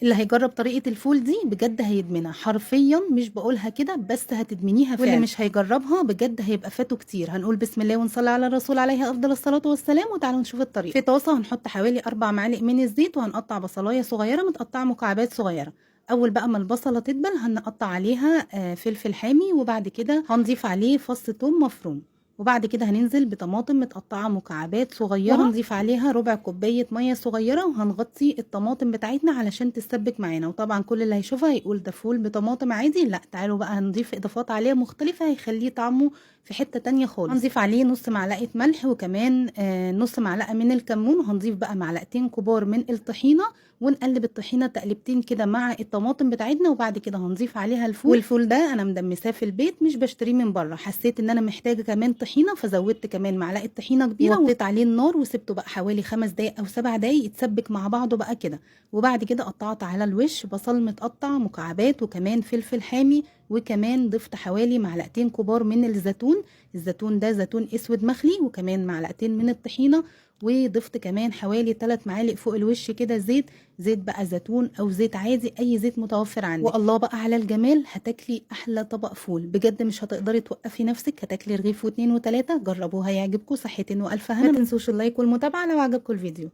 اللي هيجرب طريقة الفول دي بجد هيدمنها حرفيا، مش بقولها كده بس هتدمنيها فعلا. واللي مش هيجربها بجد هيبقى فاته كتير. هنقول بسم الله ونصلي على الرسول عليه افضل الصلاة والسلام، وتعالوا نشوف الطريقة. في طاسة هنحط حوالي 4 معالق من الزيت، وهنقطع بصلاية صغيرة متقطعة مكعبات صغيرة. اول بقى ما البصلة تدبل هنقطع عليها فلفل حامي، وبعد كده هنضيف عليه فص ثوم مفروم، وبعد كده هننزل بطماطم متقطعه مكعبات صغيره، وهنضيف عليها ربع كوبايه ميه صغيره، وهنغطي الطماطم بتاعتنا علشان تتسبك معانا. وطبعا كل اللي هيشوفها هيقول ده فول بطماطم عادي، لا تعالوا بقى هنضيف اضافات عليه مختلفه هيخليه طعمه في حته تانية خالص. هنضيف عليه نص معلقه ملح، وكمان نص معلقه من الكمون، وهنضيف بقى معلقتين كبار من الطحينه، ونقلب الطحينه تقلبتين كده مع الطماطم بتاعتنا. وبعد كده هنضيف عليها الفول، والفول ده انا مدمساه في البيت مش بشتريه من بره. حسيت ان انا محتاجه كمان طحينه فزودت كمان معلقه طحينه كبيره، ووطيت عليه النار وسبته بقى حوالي 5 دقايق او 7 دقايق يتسبك مع بعضه بقى كده. وبعد كده قطعت على الوش بصل متقطع مكعبات، وكمان فلفل حامي، وكمان ضفت حوالي معلقتين كبار من الزيتون. الزيتون ده زيتون اسود مخلي، وكمان معلقتين من الطحينه، وضفت كمان حوالي 3 معالق فوق الوش كده زيت بقى زيتون او زيت عادي، اي زيت متوفر عندك. والله بقى على الجمال، هتاكلي احلى طبق فول بجد، مش هتقدري توقفي نفسك، هتاكلي رغيف واتنين وتلاته. جربوها هيعجبكم، صحتين والف هنا. ما تنسوش اللايك والمتابعه لو عجبكم الفيديو.